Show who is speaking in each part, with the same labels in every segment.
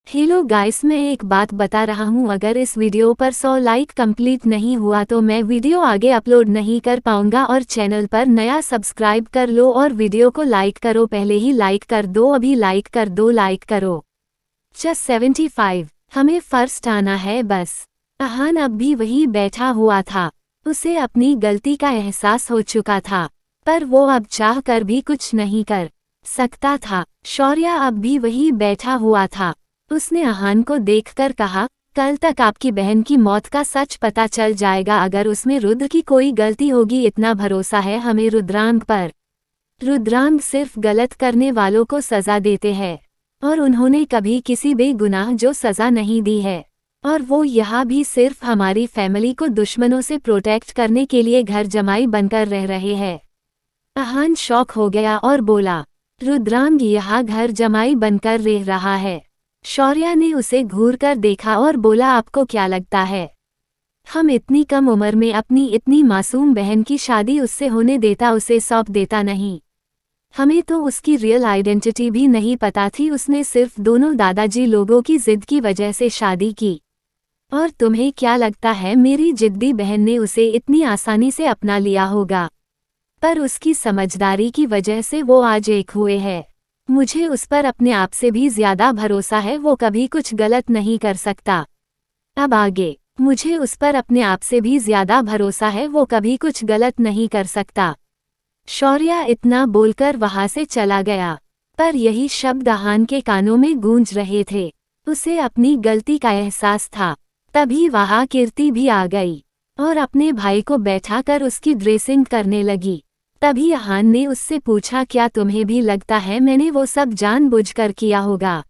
Speaker 1: Hello guys, मैं एक बात बता रहा हूँ, अगर इस वीडियो पर 100 लाइक कंप्लीट नहीं हुआ तो मैं वीडियो आगे अपलोड नहीं कर पाऊंगा। और चैनल पर नया सब्सक्राइब कर लो और वीडियो को लाइक करो, पहले ही लाइक कर दो, अभी लाइक कर दो, लाइक करो। जस्ट 75, हमें फर्स्ट आना है बस। अहान अब भी वही बैठा हुआ था। उसे अपनी गलती का एहसास हो चुका था, पर वो अब चाह कर भी कुछ नहीं कर सकता था। शौर्य अब भी वही बैठा हुआ था। उसने अहान को देखकर कहा, कल तक आपकी बहन की मौत का सच पता चल जाएगा। अगर उसमें रुद्र की कोई गलती होगी, इतना भरोसा है हमें रुद्रांग पर। रुद्रांग सिर्फ गलत करने वालों को सजा देते हैं, और उन्होंने कभी किसी बेगुनाह जो सजा नहीं दी है। और वो यहाँ भी सिर्फ हमारी फैमिली को दुश्मनों से प्रोटेक्ट करने के लिए घर जमाई बनकर रह रहे हैं। अहान शॉक हो गया और बोला, रुद्रांग यहाँ घर जमाई बनकर रह रहा है? शौर्य ने उसे घूर कर देखा और बोला, आपको क्या लगता है हम इतनी कम उम्र में अपनी इतनी मासूम बहन की शादी उससे होने देता, उसे सौंप देता? नहीं, हमें तो उसकी रियल आइडेंटिटी भी नहीं पता थी। उसने सिर्फ दोनों दादाजी लोगों की जिद की वजह से शादी की। और तुम्हें क्या लगता है मेरी जिद्दी बहन ने उसे इतनी आसानी से अपना लिया होगा? पर उसकी समझदारी की वजह से वो आज एक हुए हैं। मुझे उस पर अपने आप से भी ज्यादा भरोसा है, वो कभी कुछ गलत नहीं कर सकता। अब आगे मुझे उस पर अपने आप से भी ज्यादा भरोसा है, वो कभी कुछ गलत नहीं कर सकता। शौर्य इतना बोलकर वहां से चला गया, पर यही शब्द अहान के कानों में गूंज रहे थे। उसे अपनी गलती का एहसास था। तभी वहां कीर्ति भी आ गई और अपने भाई को बैठाकर उसकी ड्रेसिंग करने लगी। तभी अहान ने उससे पूछा, क्या तुम्हें भी लगता है मैंने वो सब जानबूझकर किया होगा?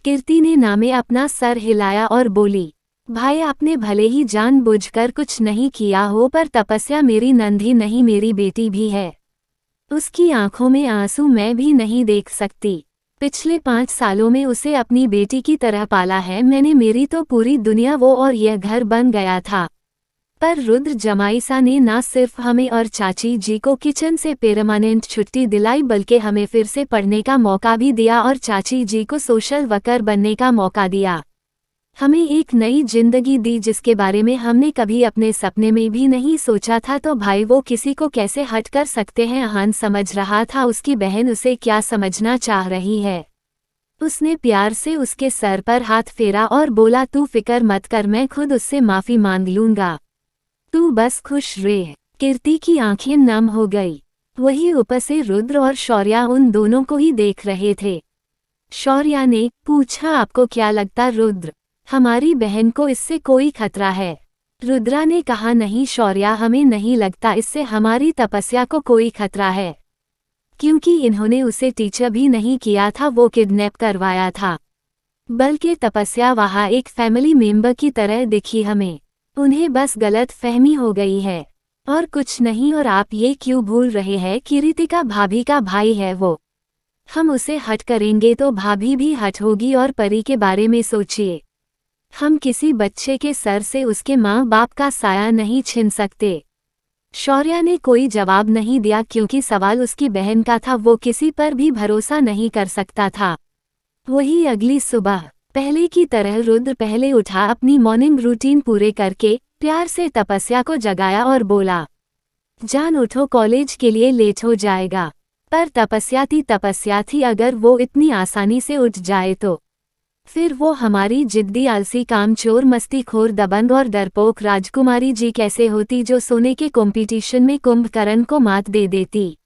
Speaker 1: कीर्ति ने नामे अपना सर हिलाया और बोली, भाई आपने भले ही जानबूझकर कुछ नहीं किया हो, पर तपस्या मेरी नंदी नहीं, मेरी बेटी भी है। उसकी आंखों में आंसू मैं भी नहीं देख सकती। पिछले 5 सालों में उसे अपनी बेटी की तरह पाला है मैंने। मेरी तो पूरी दुनिया वो और यह घर बन गया था। पर रुद्र जमाईसा ने ना सिर्फ हमें और चाची जी को किचन से परमानेंट छुट्टी दिलाई, बल्कि हमें फिर से पढ़ने का मौका भी दिया और चाची जी को सोशल वर्कर बनने का मौका दिया। हमें एक नई जिंदगी दी जिसके बारे में हमने कभी अपने सपने में भी नहीं सोचा था। तो भाई वो किसी को कैसे हट कर सकते हैं? अहान समझ रहा था उसकी बहन उसे क्या समझना चाह रही है। उसने प्यार से उसके सर पर हाथ फेरा और बोला, तू फिक्र मत कर, मैं खुद उससे माफी मांग लूंगा, तू बस खुश रह। कीर्ति की आंखें नम हो गई। वही ऊपर से रुद्र और शौर्य उन दोनों को ही देख रहे थे। शौर्य ने पूछा, आपको क्या लगता रुद्र, हमारी बहन को इससे कोई खतरा है? रुद्रा ने कहा, नहीं शौर्य, हमें नहीं लगता इससे हमारी तपस्या को कोई खतरा है, क्योंकि इन्होंने उसे टीचर भी नहीं किया था, वो किडनैप करवाया था। बल्कि तपस्या वहाँ एक फैमिली मेंबर की तरह दिखी हमें। उन्हें बस गलत फहमी हो गई है और कुछ नहीं। और आप ये क्यों भूल रहे हैं कि रितिका भाभी का भाई है वो। हम उसे हट करेंगे तो भाभी भी हट होगी। और परी के बारे में सोचिए, हम किसी बच्चे के सर से उसके माँ बाप का साया नहीं छीन सकते। शौर्य ने कोई जवाब नहीं दिया, क्योंकि सवाल उसकी बहन का था। वो किसी पर भी भरोसा नहीं कर सकता था। वही अगली सुबह पहले की तरह रुद्र पहले उठा, अपनी मॉर्निंग रूटीन पूरे करके प्यार से तपस्या को जगाया और बोला, जान उठो, कॉलेज के लिए लेट हो जाएगा। पर तपस्या थी, अगर वो इतनी आसानी से उठ जाए तो फिर वो हमारी जिद्दी, आलसी, कामचोर, मस्तीखोर, दबंग और डरपोक राजकुमारी जी कैसे होती, जो सोने के कंपटीशन में कुंभकर्ण को मात दे देती।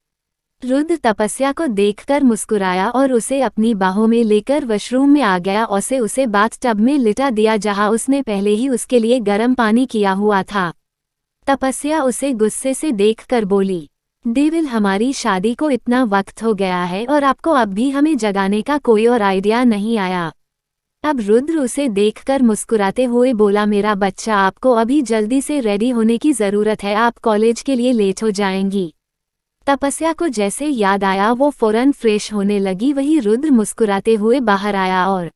Speaker 1: रुद्र तपस्या को देखकर मुस्कुराया और उसे अपनी बाहों में लेकर वॉशरूम में आ गया। उसे बाथटब में लिटा दिया, जहां उसने पहले ही उसके लिए गर्म पानी किया हुआ था। तपस्या उसे गुस्से से देखकर बोली, डेविल, हमारी शादी को इतना वक्त हो गया है और आपको अब भी हमें जगाने का कोई और आइडिया नहीं आया। अब रुद्र उसे देखकर मुस्कुराते हुए बोला, मेरा बच्चा, आपको अभी जल्दी से रेडी होने की जरूरत है, आप कॉलेज के लिए लेट हो जाएंगी। तपस्या को जैसे याद आया वो फौरन फ्रेश होने लगी। वही रुद्र मुस्कुराते हुए बाहर आया और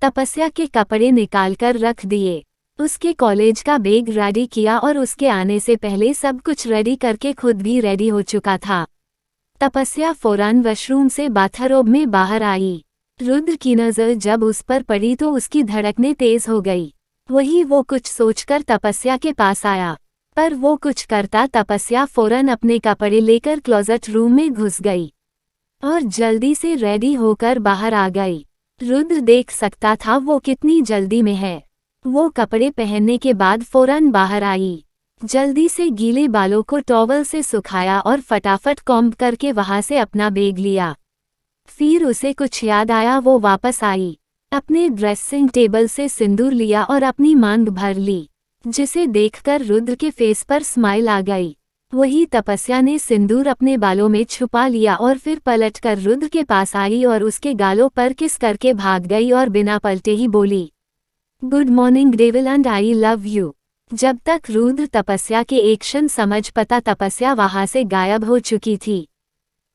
Speaker 1: तपस्या के कपड़े निकालकर रख दिए। उसके कॉलेज का बैग रेडी किया और उसके आने से पहले सब कुछ रेडी करके खुद भी रेडी हो चुका था। तपस्या फौरन वॉशरूम से बाथरोब में बाहर आई। रुद्र की नज़र जब उस पर पड़ी तो उसकी धड़कनें तेज हो गई। वही वो कुछ सोचकर तपस्या के पास आया, पर वो कुछ करता तपस्या फौरन अपने कपड़े लेकर क्लोजेट रूम में घुस गई और जल्दी से रेडी होकर बाहर आ गई। रुद्र देख सकता था वो कितनी जल्दी में है। वो कपड़े पहनने के बाद फौरन बाहर आई, जल्दी से गीले बालों को टॉवल से सुखाया और फटाफट कॉम्ब करके वहां से अपना बैग लिया। फिर उसे कुछ याद आया, वो वापस आई, अपने ड्रेसिंग टेबल से सिंदूर लिया और अपनी मांग भर ली, जिसे देखकर रुद्र के फेस पर स्माइल आ गई। वही तपस्या ने सिंदूर अपने बालों में छुपा लिया और फिर पलटकर रुद्र के पास आई और उसके गालों पर किस करके भाग गई और बिना पलटे ही बोली, good morning devil and I love you. जब तक रुद्र तपस्या के एक्शन समझ पाता तपस्या वहां से गायब हो चुकी थी।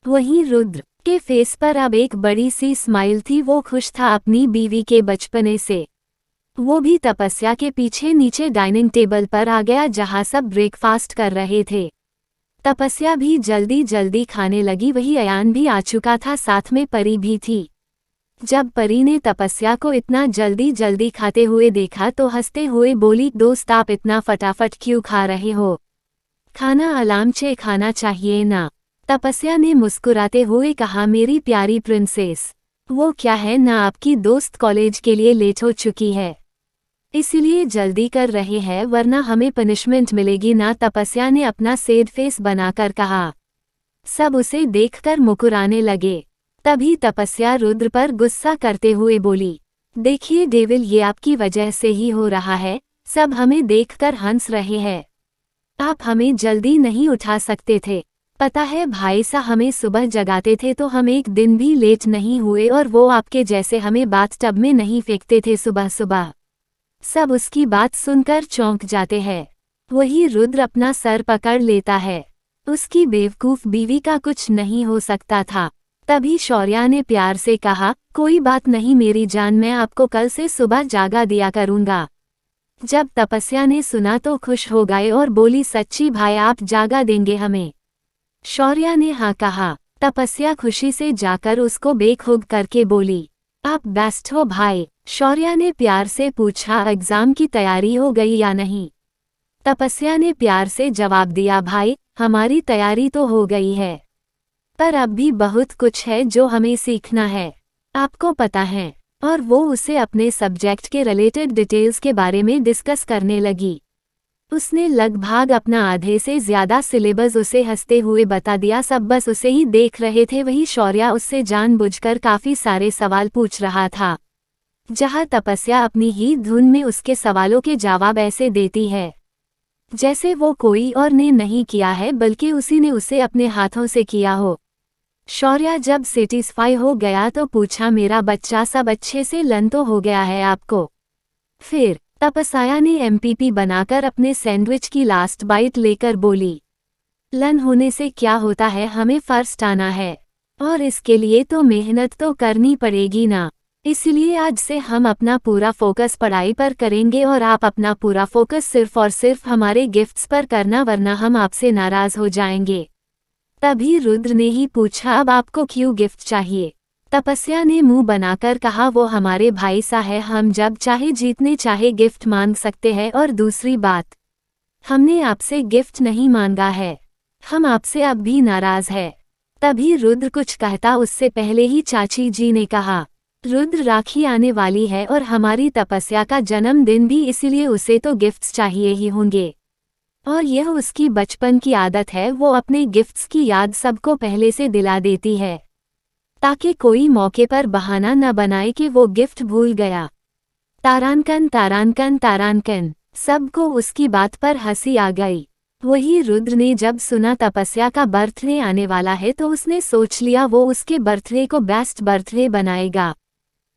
Speaker 1: वहीं रुद्र के फेस पर अब एक बड़ी सी स्माइल थी। वो खुश था अपनी बीवी के बचपने से। वो भी तपस्या के पीछे नीचे डाइनिंग टेबल पर आ गया जहां सब ब्रेकफास्ट कर रहे थे। तपस्या भी जल्दी जल्दी खाने लगी। वही अयान भी आ चुका था, साथ में परी भी थी। जब परी ने तपस्या को इतना जल्दी जल्दी खाते हुए देखा तो हंसते हुए बोली, दोस्त आप इतना फटाफट क्यों खा रहे हो? खाना आराम से खाना चाहिए ना। तपस्या ने मुस्कुराते हुए कहा, मेरी प्यारी प्रिंसेस, वो क्या है ना, आपकी दोस्त कॉलेज के लिए लेट हो चुकी है, इसलिए जल्दी कर रहे हैं वरना हमें पनिशमेंट मिलेगी ना। तपस्या ने अपना सैड फेस बनाकर कहा। सब उसे देखकर मुस्कुराने लगे। तभी तपस्या रुद्र पर गुस्सा करते हुए बोली, देखिए डेविल, ये आपकी वजह से ही हो रहा है। सब हमें देखकर हंस रहे हैं। आप हमें जल्दी नहीं उठा सकते थे। पता है भाई सा, हमें सुबह जगाते थे तो हम एक दिन भी लेट नहीं हुए और वो आपके जैसे हमें बाथटब में नहीं फेंकते थे सुबह सुबह। सब उसकी बात सुनकर चौंक जाते हैं। वही रुद्र अपना सर पकड़ लेता है। उसकी बेवकूफ बीवी का कुछ नहीं हो सकता था। तभी शौर्या ने प्यार से कहा, कोई बात नहीं मेरी जान, मैं आपको कल से सुबह जागा दिया करूंगा। जब तपस्या ने सुना तो खुश हो गए और बोली, सच्ची भाई आप जागा देंगे हमें? शौर्या ने हाँ कहा। तपस्या खुशी से जाकर उसको बेखूब करके बोली, आप बेस्ट हो भाई। शौर्या ने प्यार से पूछा, एग्जाम की तैयारी हो गई या नहीं? तपस्या ने प्यार से जवाब दिया, भाई हमारी तैयारी तो हो गई है, पर अब भी बहुत कुछ है जो हमें सीखना है, आपको पता है। और वो उसे अपने सब्जेक्ट के रिलेटेड डिटेल्स के बारे में डिस्कस करने लगी। उसने लगभग अपना आधे से ज्यादा सिलेबस उसे हंसते हुए बता दिया। सब बस उसे ही देख रहे थे। वही शौर्या उससे जानबूझकर काफी सारे सवाल पूछ रहा था, जहां तपस्या अपनी ही धुन में उसके सवालों के जवाब ऐसे देती है जैसे वो कोई और ने नहीं किया है बल्कि उसी ने उसे अपने हाथों से किया हो। शौर्या जब सेटिस्फाई हो गया तो पूछा, मेरा बच्चा सब अच्छे से लर्न तो हो गया है आपको? फिर तपस्या ने एमपीपी बनाकर अपने सैंडविच की लास्ट बाइट लेकर बोली, लर्न होने से क्या होता है, हमें फर्स्ट आना है और इसके लिए तो मेहनत तो करनी पड़ेगी ना। इसलिए आज से हम अपना पूरा फोकस पढ़ाई पर करेंगे और आप अपना पूरा फोकस सिर्फ और सिर्फ हमारे गिफ्ट्स पर करना, वरना हम आपसे नाराज हो जाएंगे। तभी रुद्र ने ही पूछा, अब आपको क्यों गिफ्ट चाहिए? तपस्या ने मुंह बनाकर कहा, वो हमारे भाई सा है, हम जब चाहे जितने चाहे गिफ्ट मांग सकते हैं। और दूसरी बात, हमने आपसे गिफ्ट नहीं मांगा है, हम आपसे अब भी नाराज है। तभी रुद्र कुछ कहता उससे पहले ही चाची जी ने कहा, रुद्र राखी आने वाली है और हमारी तपस्या का जन्मदिन भी, इसीलिए उसे तो गिफ्ट्स चाहिए ही होंगे। और यह उसकी बचपन की आदत है, वो अपने गिफ्ट्स की याद सबको पहले से दिला देती है ताकि कोई मौके पर बहाना न बनाए कि वो गिफ्ट भूल गया। तारानकन तारानकन तारानकन। सबको उसकी बात पर हंसी आ गई। वही रुद्र ने जब सुना तपस्या का बर्थडे आने वाला है तो उसने सोच लिया वो उसके बर्थडे को बेस्ट बर्थडे बनाएगा।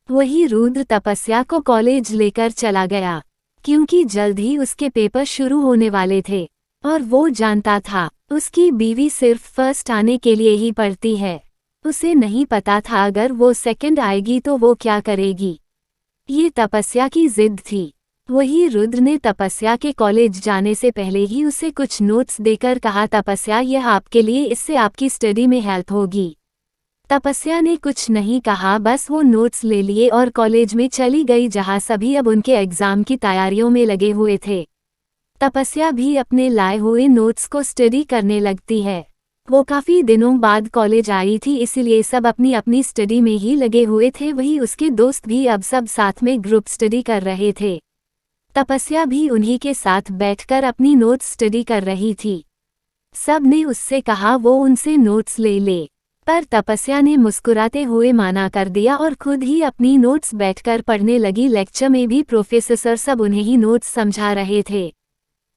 Speaker 1: वही रुद्र तपस्या को कॉलेज लेकर चला गया क्योंकि जल्द ही उसके पेपर शुरू होने वाले थे और वो जानता था उसकी बीवी सिर्फ फर्स्ट आने के लिए ही पढ़ती है। उसे नहीं पता था अगर वो सेकंड आएगी तो वो क्या करेगी। ये तपस्या की जिद थी। वही रुद्र ने तपस्या के कॉलेज जाने से पहले ही उसे कुछ नोट्स देकर कहा, तपस्या यह आपके लिए, इससे आपकी स्टडी में हेल्प होगी। तपस्या ने कुछ नहीं कहा, बस वो नोट्स ले लिए और कॉलेज में चली गई जहाँ सभी अब उनके एग्जाम की तैयारियों में लगे हुए थे। तपस्या भी अपने लाए हुए नोट्स को स्टडी करने लगती है। वो काफ़ी दिनों बाद कॉलेज आई थी, इसलिए सब अपनी अपनी स्टडी में ही लगे हुए थे। वही उसके दोस्त भी अब सब साथ में ग्रुप स्टडी कर रहे थे। तपस्या भी उन्हीं के साथ बैठकर अपनी नोट्स स्टडी कर रही थी। सब ने उससे कहा वो उनसे नोट्स ले ले, पर तपस्या ने मुस्कुराते हुए माना कर दिया और खुद ही अपनी नोट्स बैठकर पढ़ने लगी। लेक्चर में भी प्रोफेसर सब उन्हें ही नोट्स समझा रहे थे।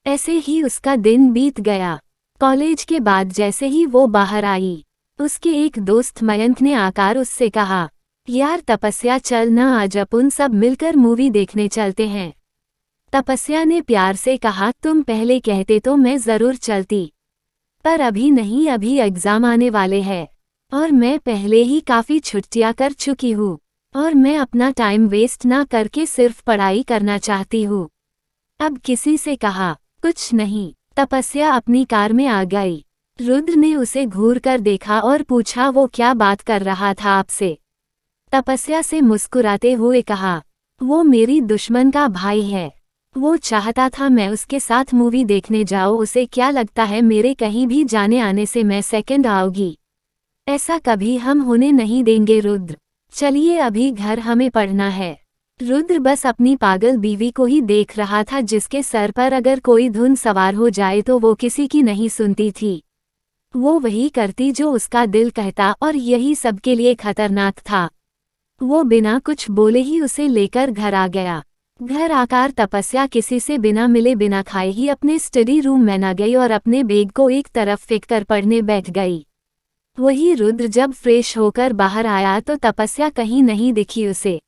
Speaker 1: ऐसे ही उसका दिन बीत गया। कॉलेज के बाद जैसे ही वो बाहर आई, उसके एक दोस्त मयंक ने आकर उससे कहा, यार तपस्या चल ना, आज अपन सब मिलकर मूवी देखने चलते हैं। तपस्या ने प्यार से कहा, तुम पहले कहते तो मैं ज़रूर चलती, पर अभी नहीं, अभी एग्ज़ाम आने वाले हैं और मैं पहले ही काफ़ी छुट्टियां कर चुकी हूँ और मैं अपना टाइम वेस्ट ना करके सिर्फ पढ़ाई करना चाहती हूँ। अब किसी से कहा, कुछ नहीं। तपस्या अपनी कार में आ गई। रुद्र ने उसे घूर कर देखा और पूछा, वो क्या बात कर रहा था आपसे? तपस्या से मुस्कुराते हुए कहा, वो मेरी दुश्मन का भाई है। वो चाहता था मैं उसके साथ मूवी देखने जाऊँ। उसे क्या लगता है मेरे कहीं भी जाने आने से मैं सेकंड आऊंगी? ऐसा कभी हम होने नहीं देंगे रुद्र। चलिए अभी घर, हमें पढ़ना है। रुद्र बस अपनी पागल बीवी को ही देख रहा था, जिसके सर पर अगर कोई धुन सवार हो जाए तो वो किसी की नहीं सुनती थी। वो वही करती जो उसका दिल कहता और यही सबके लिए खतरनाक था। वो बिना कुछ बोले ही उसे लेकर घर आ गया। घर आकर तपस्या किसी से बिना मिले बिना खाए ही अपने स्टडी रूम में न गई और अपने बैग को एक तरफ फेंक कर पढ़ने बैठ गई। वही रुद्र जब फ्रेश होकर बाहर आया तो तपस्या कहीं नहीं दिखी उसे।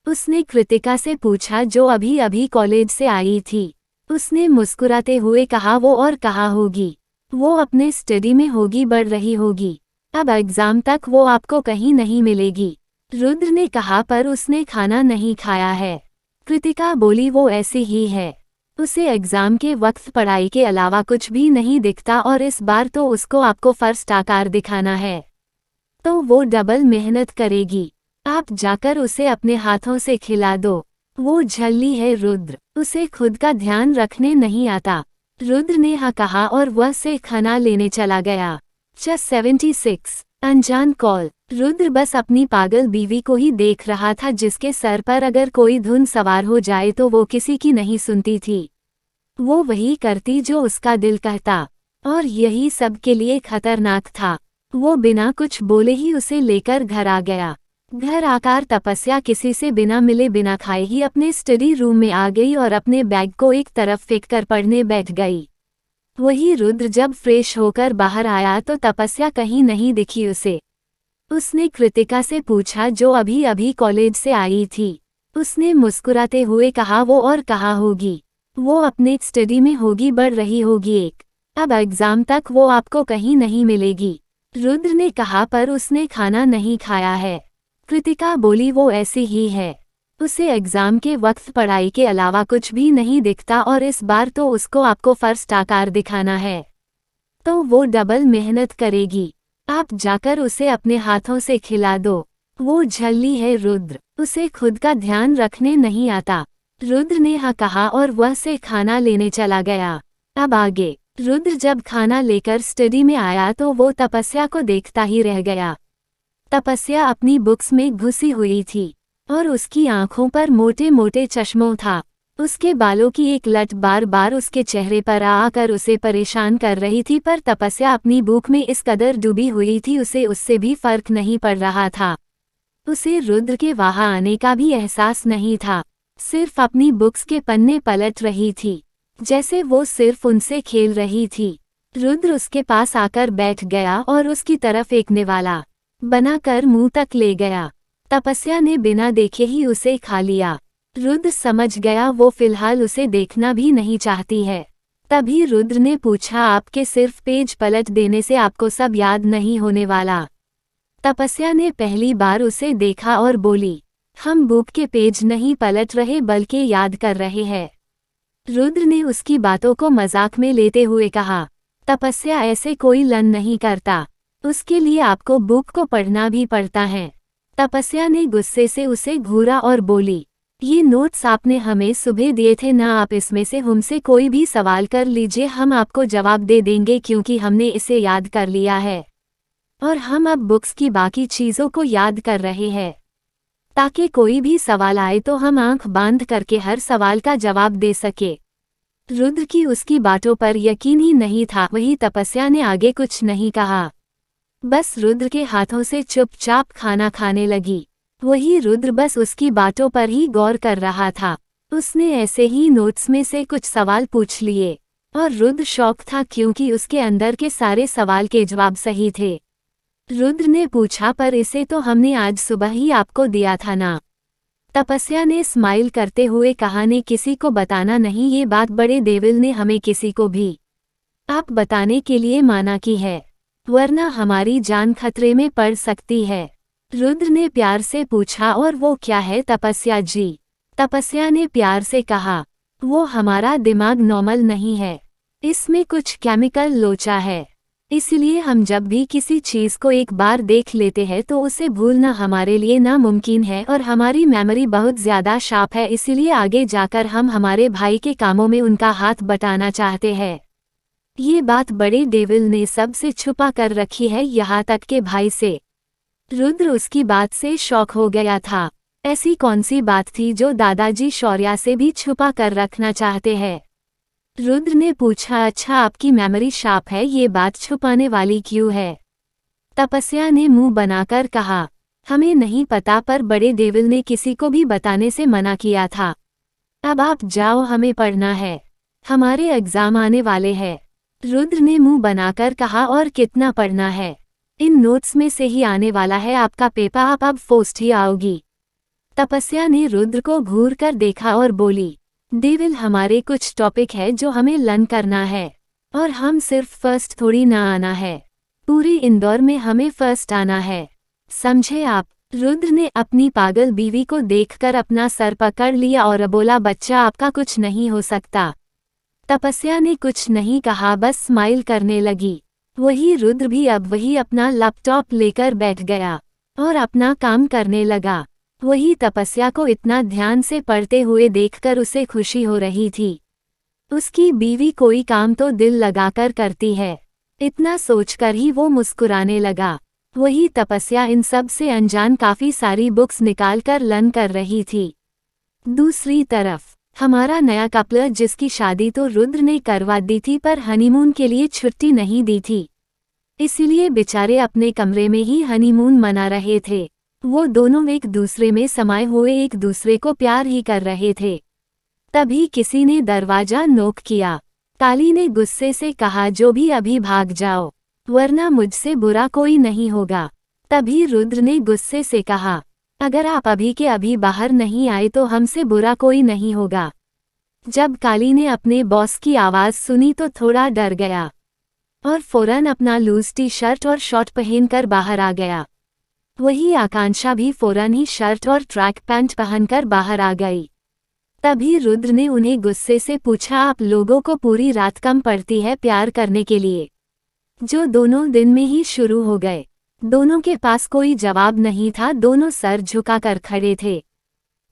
Speaker 1: उसने कृतिका से पूछा, जो अभी अभी कॉलेज से आई थी। उसने मुस्कुराते हुए कहा, वो और कहाँ होगी, वो अपने स्टडी में होगी, बढ़ रही होगी। अब एग्जाम तक वो आपको कहीं नहीं मिलेगी। रुद्र ने कहा, पर उसने खाना नहीं खाया है। कृतिका बोली, वो ऐसी ही है, उसे एग्जाम के वक्त पढ़ाई के अलावा कुछ भी नहीं दिखता और इस बार तो उसको आपको फर्स्ट आकार दिखाना है, तो वो डबल मेहनत करेगी। आप जाकर उसे अपने हाथों से खिला दो। वो झल्ली है रुद्र, उसे खुद का ध्यान रखने नहीं आता। रुद्र ने हाँ कहा और वह से खाना लेने चला गया। 76 अनजान कॉल। रुद्र बस अपनी पागल बीवी को ही देख रहा था, जिसके सर पर अगर कोई धुन सवार हो जाए तो वो किसी की नहीं सुनती थी। वो वही करती जो उसका दिल कहता और यही सबके लिए खतरनाक था। वो बिना कुछ बोले ही उसे लेकर घर आ गया। घर आकर तपस्या किसी से बिना मिले बिना खाए ही अपने स्टडी रूम में आ गई और अपने बैग को एक तरफ फेंक कर पढ़ने बैठ गई। वही रुद्र जब फ्रेश होकर बाहर आया तो तपस्या कहीं नहीं दिखी उसे। उसने कृतिका से पूछा, जो अभी अभी कॉलेज से आई थी। उसने मुस्कुराते हुए कहा, वो और कहाँ होगी, वो अपने स्टडी में होगी, बढ़ रही होगी एक। अब एग्जाम तक वो आपको कहीं नहीं मिलेगी। रुद्र ने कहा, पर उसने खाना नहीं खाया है। कृतिका बोली, वो ऐसी ही है, उसे एग्जाम के वक्त पढ़ाई के अलावा कुछ भी नहीं दिखता और इस बार तो उसको आपको फर्स्ट आकार दिखाना है, तो वो डबल मेहनत करेगी। आप जाकर उसे अपने हाथों से खिला दो। वो झल्ली है रुद्र, उसे खुद का ध्यान रखने नहीं आता। रुद्र ने हाँ कहा और वह से खाना लेने चला गया। अब आगे। रुद्र जब खाना लेकर स्टडी में आया तो वो तपस्या को देखता ही रह गया। तपस्या अपनी बुक्स में घुसी हुई थी और उसकी आंखों पर मोटे मोटे चश्मों था। उसके बालों की एक लट बार बार उसके चेहरे पर आकर उसे परेशान कर रही थी, पर तपस्या अपनी बुक में इस कदर डूबी हुई थी उसे उससे भी फर्क नहीं पड़ रहा था। उसे रुद्र के वहां आने का भी एहसास नहीं था, सिर्फ अपनी बुक्स के पन्ने पलट रही थी, जैसे वो सिर्फ उनसे खेल रही थी। रुद्र उसके पास आकर बैठ गया और उसकी तरफ एक निवाला बनाकर मुंह तक ले गया। तपस्या ने बिना देखे ही उसे खा लिया। रुद्र समझ गया वो फिलहाल उसे देखना भी नहीं चाहती है। तभी रुद्र ने पूछा, आपके सिर्फ पेज पलट देने से आपको सब याद नहीं होने वाला? तपस्या ने पहली बार उसे देखा और बोली, हम बुक के पेज नहीं पलट रहे बल्कि याद कर रहे हैं। रुद्र ने उसकी बातों को मजाक में लेते हुए कहा, तपस्या ऐसे कोई लन नहीं करता, उसके लिए आपको बुक को पढ़ना भी पड़ता है। तपस्या ने गुस्से से उसे घूरा और बोली, ये नोट्स आपने हमें सुबह दिए थे ना, आप इसमें से हमसे कोई भी सवाल कर लीजिए, हम आपको जवाब दे देंगे क्योंकि हमने इसे याद कर लिया है और हम अब बुक्स की बाकी चीज़ों को याद कर रहे हैं ताकि कोई भी सवाल आए तो हम आंख बांध करके हर सवाल का जवाब दे सके। रुद्र की उसकी बातों पर यकीन ही नहीं था। वही तपस्या ने आगे कुछ नहीं कहा, बस रुद्र के हाथों से चुपचाप खाना खाने लगी। वही रुद्र बस उसकी बातों पर ही गौर कर रहा था। उसने ऐसे ही नोट्स में से कुछ सवाल पूछ लिए और रुद्र शौक था क्योंकि उसके अंदर के सारे सवाल के जवाब सही थे। रुद्र ने पूछा, पर इसे तो हमने आज सुबह ही आपको दिया था ना? तपस्या ने स्माइल करते हुए कहा, ने किसी को बताना नहीं, ये बात बड़े देविल ने हमें किसी को भी आप बताने के लिए माना की है, वरना हमारी जान खतरे में पड़ सकती है। रुद्र ने प्यार से पूछा, और वो क्या है तपस्या जी? तपस्या ने प्यार से कहा, वो हमारा दिमाग नॉर्मल नहीं है, इसमें कुछ केमिकल लोचा है, इसलिए हम जब भी किसी चीज़ को एक बार देख लेते हैं तो उसे भूलना हमारे लिए नामुमकिन है और हमारी मेमोरी बहुत ज़्यादा शार्प है, इसलिए आगे जाकर हम हमारे भाई के कामों में उनका हाथ बटाना चाहते हैं। ये बात बड़े डेविल ने सबसे छुपा कर रखी है, यहाँ तक के भाई से। रुद्र उसकी बात से शॉक हो गया था। ऐसी कौन सी बात थी जो दादाजी शौर्या से भी छुपा कर रखना चाहते हैं? रुद्र ने पूछा, अच्छा आपकी मेमोरी शार्प है, ये बात छुपाने वाली क्यों है? तपस्या ने मुंह बनाकर कहा, हमें नहीं पता, पर बड़े डेविल ने किसी को भी बताने से मना किया था। अब आप जाओ, हमें पढ़ना है, हमारे एग्जाम आने वाले हैं। रुद्र ने मुंह बनाकर कहा, और कितना पढ़ना है? इन नोट्स में से ही आने वाला है आपका पेपर, आप अब फर्स्ट ही आओगी। तपस्या ने रुद्र को घूर कर देखा और बोली, डेविल हमारे कुछ टॉपिक है जो हमें लर्न करना है और हम सिर्फ फर्स्ट थोड़ी ना आना है, पूरे इंदौर में हमें फर्स्ट आना है, समझे आप? रुद्र ने अपनी पागल बीवी को देखकर अपना सर पकड़ लिया और बोला, बच्चा आपका कुछ नहीं हो सकता। तपस्या ने कुछ नहीं कहा, बस स्माइल करने लगी। वही रुद्र भी अब वही अपना लैपटॉप लेकर बैठ गया और अपना काम करने लगा। वही तपस्या को इतना ध्यान से पढ़ते हुए देखकर उसे खुशी हो रही थी। उसकी बीवी कोई काम तो दिल लगाकर करती है, इतना सोचकर ही वो मुस्कुराने लगा। वही तपस्या इन सब से अनजान काफ़ी सारी बुक्स निकालकर लर्न कर रही थी। दूसरी तरफ हमारा नया कपल, जिसकी शादी तो रुद्र ने करवा दी थी पर हनीमून के लिए छुट्टी नहीं दी थी, इसीलिए बेचारे अपने कमरे में ही हनीमून मना रहे थे। वो दोनों एक दूसरे में समाये हुए एक दूसरे को प्यार ही कर रहे थे। तभी किसी ने दरवाजा नोक किया। काली ने गुस्से से कहा, जो भी अभी भाग जाओ, वरना मुझसे बुरा कोई नहीं होगा। तभी रुद्र ने गुस्से से कहा, अगर आप अभी के अभी बाहर नहीं आए तो हमसे बुरा कोई नहीं होगा। जब काली ने अपने बॉस की आवाज़ सुनी तो थोड़ा डर गया और फौरन अपना लूज टी शर्ट और शॉर्ट पहनकर बाहर आ गया। वही आकांक्षा भी फौरन ही शर्ट और ट्रैक पैंट पहनकर बाहर आ गई। तभी रुद्र ने उन्हें गुस्से से पूछा, आप लोगों को पूरी रात कम पड़ती है प्यार करने के लिए, जो दोनों दिन में ही शुरू हो गए। दोनों के पास कोई जवाब नहीं था, दोनों सर झुकाकर खड़े थे।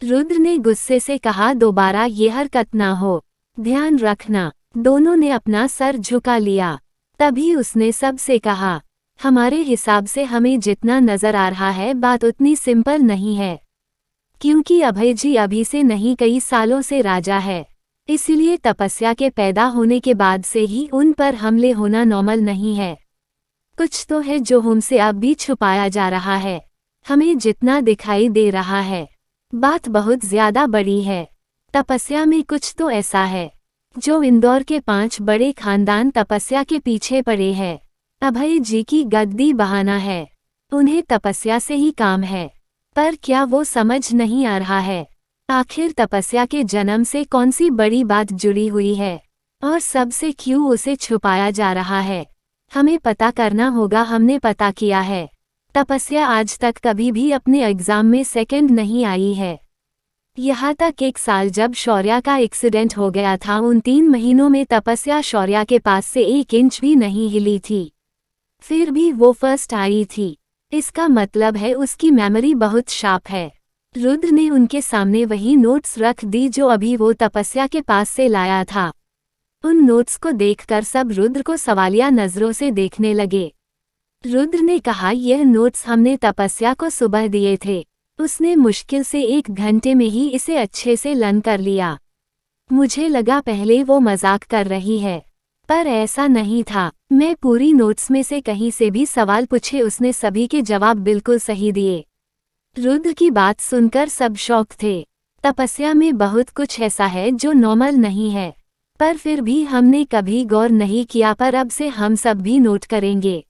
Speaker 1: रुद्र ने गुस्से से कहा, दोबारा ये हरकत ना हो, ध्यान रखना। दोनों ने अपना सर झुका लिया। तभी उसने सबसे कहा, हमारे हिसाब से हमें जितना नजर आ रहा है बात उतनी सिंपल नहीं है, क्योंकि अभय जी अभी से नहीं कई सालों से राजा है, इसलिए तपस्या के पैदा होने के बाद से ही उन पर हमले होना नॉर्मल नहीं है। कुछ तो है जो हमसे अब भी छुपाया जा रहा है, हमें जितना दिखाई दे रहा है बात बहुत ज्यादा बड़ी है। तपस्या में कुछ तो ऐसा है जो इंदौर के 5 बड़े खानदान तपस्या के पीछे पड़े हैं। अभय जी की गद्दी बहाना है, उन्हें तपस्या से ही काम है, पर क्या वो समझ नहीं आ रहा है आखिर तपस्या के जन्म से कौन सी बड़ी बात जुड़ी हुई है और सबसे क्यों उसे छुपाया जा रहा है। हमें पता करना होगा। हमने पता किया है, तपस्या आज तक कभी भी अपने एग्जाम में सेकंड नहीं आई है। यहाँ तक 1 साल जब शौर्या का एक्सीडेंट हो गया था, उन 3 महीनों में तपस्या शौर्या के पास से 1 इंच भी नहीं हिली थी। फिर भी वो फर्स्ट आई थी। इसका मतलब है उसकी मेमोरी बहुत शार्प है। रुद्र ने उनके सामने वही नोट्स रख दी जो अभी वो तपस्या के पास से लाया था। उन नोट्स को देखकर सब रुद्र को सवालिया नजरों से देखने लगे। रुद्र ने कहा, यह नोट्स हमने तपस्या को सुबह दिए थे। उसने मुश्किल से 1 घंटे में ही इसे अच्छे से लर्न कर लिया। मुझे लगा पहले वो मजाक कर रही है, पर ऐसा नहीं था। मैं पूरी नोट्स में से कहीं से भी सवाल पूछे उसने सभी के जवाब बिल्कुल सही दिए। रुद्र की बात सुनकर सब शॉक थे। तपस्या में बहुत कुछ ऐसा है जो नॉर्मल नहीं है, पर फिर भी हमने कभी गौर नहीं किया, पर अब से हम सब भी नोट करेंगे।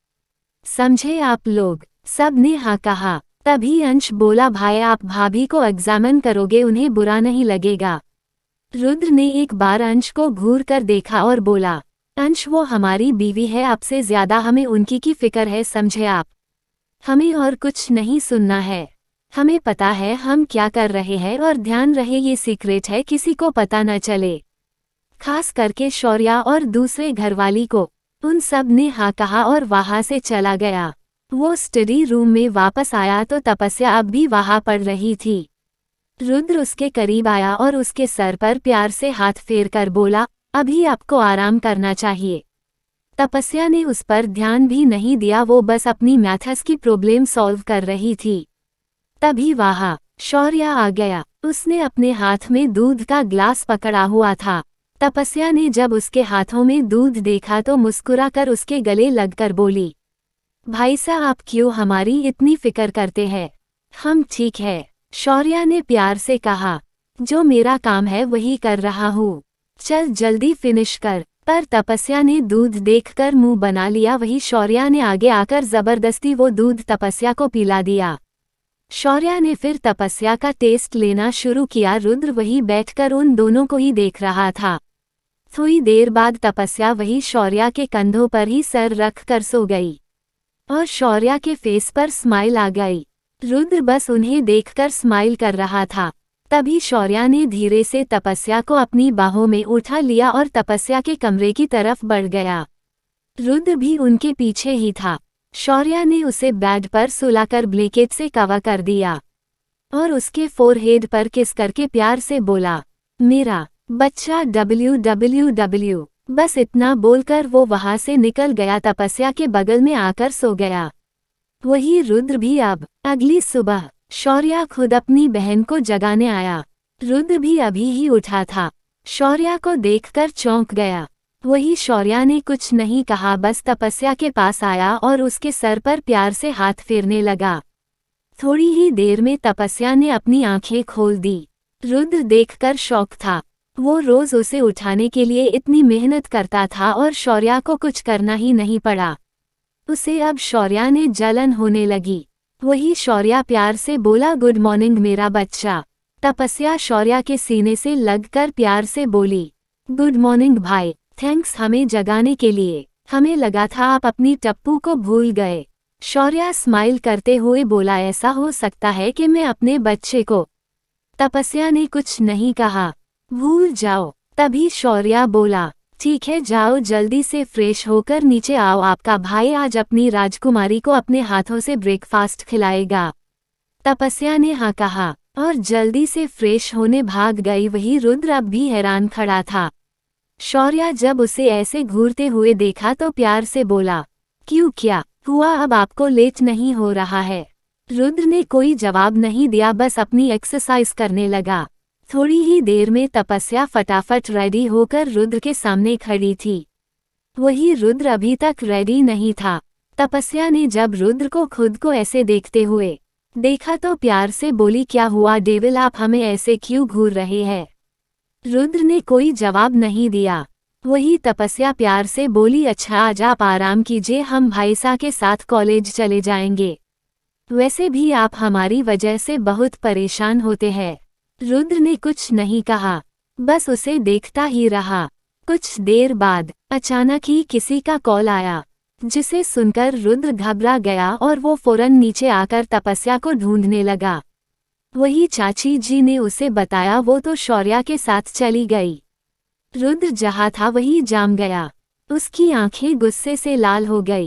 Speaker 1: समझे आप लोग? सब ने हाँ कहा। तभी अंश बोला, भाई आप भाभी को एग्जामिन करोगे, उन्हें बुरा नहीं लगेगा? रुद्र ने एक बार अंश को घूर कर देखा और बोला, अंश वो हमारी बीवी है, आपसे ज्यादा हमें उनकी की फिक्र है, समझे आप? हमें और कुछ नहीं सुनना है। हमें पता है हम क्या कर रहे हैं, और ध्यान रहे ये सीक्रेट है, किसी को पता न चले, खास करके शौर्या और दूसरे घरवाली को। उन सब ने हाँ कहा और वहां से चला गया। वो स्टडी रूम में वापस आया तो तपस्या अब भी वहां पड़ रही थी। रुद्र उसके करीब आया और उसके सर पर प्यार से हाथ फेर कर बोला, अभी आपको आराम करना चाहिए। तपस्या ने उस पर ध्यान भी नहीं दिया, वो बस अपनी मैथ्स की प्रॉब्लम सॉल्व कर रही थी। तभी वहां शौर्या आ गया। उसने अपने हाथ में दूध का ग्लास पकड़ा हुआ था। तपस्या ने जब उसके हाथों में दूध देखा तो मुस्कुराकर उसके गले लगकर बोली, भाई साहब आप क्यों हमारी इतनी फिक्र करते हैं? हम ठीक है। शौर्या ने प्यार से कहा, जो मेरा काम है वही कर रहा हूँ, चल जल्दी फिनिश कर। पर तपस्या ने दूध देखकर मुंह बना लिया। वही शौर्या ने आगे आकर जबरदस्ती वो दूध तपस्या को पिला दिया। शौर्या ने फिर तपस्या का टेस्ट लेना शुरू किया। रुद्र वही बैठकर उन दोनों को ही देख रहा था। थोड़ी देर बाद तपस्या वही शौर्या के कंधों पर ही सर रख कर सो गई और शौर्या के फेस पर स्माइल आ गई। रुद्र बस उन्हें देखकर स्माइल कर रहा था। तभी शौर्या ने धीरे से तपस्या को अपनी बाहों में उठा लिया और तपस्या के कमरे की तरफ बढ़ गया। रुद्र भी उनके पीछे ही था। शौर्या ने उसे बेड पर सुलाकर ब्लैंकेट से कवर कर दिया और उसके फोरहेड पर किस करके प्यार से बोला, मेरा बच्चा WWW। बस इतना बोलकर वो वहां से निकल गया। तपस्या के बगल में आकर सो गया। वही रुद्र भी अब अगली सुबह शौर्या खुद अपनी बहन को जगाने आया। रुद्र भी अभी ही उठा था। शौर्या को देखकर चौंक गया। वही शौर्या ने कुछ नहीं कहा, बस तपस्या के पास आया और उसके सर पर प्यार से हाथ फेरने लगा। थोड़ी ही देर में तपस्या ने अपनी आंखें खोल दी। रुद्र देखकर शौक था। वो रोज उसे उठाने के लिए इतनी मेहनत करता था और शौर्या को कुछ करना ही नहीं पड़ा। उसे अब शौर्या ने जलन होने लगी। वही शौर्या प्यार से बोला, गुड मॉर्निंग मेरा बच्चा। तपस्या शौर्या के सीने से लगकर प्यार से बोली, गुड मॉर्निंग भाई, थैंक्स हमें जगाने के लिए। हमें लगा था आप अपनी टप्पू को भूल गए। शौर्या स्माइल करते हुए बोला, ऐसा हो सकता है कि मैं अपने बच्चे को। तपस्या ने कुछ नहीं कहा, भूल जाओ। तभी शौर्या बोला, ठीक है जाओ जल्दी से फ्रेश होकर नीचे आओ, आपका भाई आज अपनी राजकुमारी को अपने हाथों से ब्रेकफास्ट खिलाएगा। तपस्या ने हाँ कहा और जल्दी से फ्रेश होने भाग गई। वही रुद्र अब भी हैरान खड़ा था। शौर्या जब उसे ऐसे घूरते हुए देखा तो प्यार से बोला, क्यों क्या हुआ, अब आपको लेट नहीं हो रहा है? रुद्र ने कोई जवाब नहीं दिया, बस अपनी एक्सरसाइज करने लगा। थोड़ी ही देर में तपस्या फटाफट रेडी होकर रुद्र के सामने खड़ी थी। वही रुद्र अभी तक रेडी नहीं था। तपस्या ने जब रुद्र को खुद को ऐसे देखते हुए देखा तो प्यार से बोली, क्या हुआ डेविल, आप हमें ऐसे क्यों घूर रहे हैं? रुद्र ने कोई जवाब नहीं दिया। वही तपस्या प्यार से बोली, अच्छा आज आप आराम कीजिए, हम भाईसा के साथ कॉलेज चले जाएंगे। वैसे भी आप हमारी वजह से बहुत परेशान होते हैं। रुद्र ने कुछ नहीं कहा, बस उसे देखता ही रहा। कुछ देर बाद अचानक ही किसी का कॉल आया, जिसे सुनकर रुद्र घबरा गया और वो फौरन नीचे आकर तपस्या को ढूंढने लगा। वही चाची जी ने उसे बताया, वो तो शौर्या के साथ चली गई। रुद्र जहाँ था वही जाम गया। उसकी आंखें गुस्से से लाल हो गई।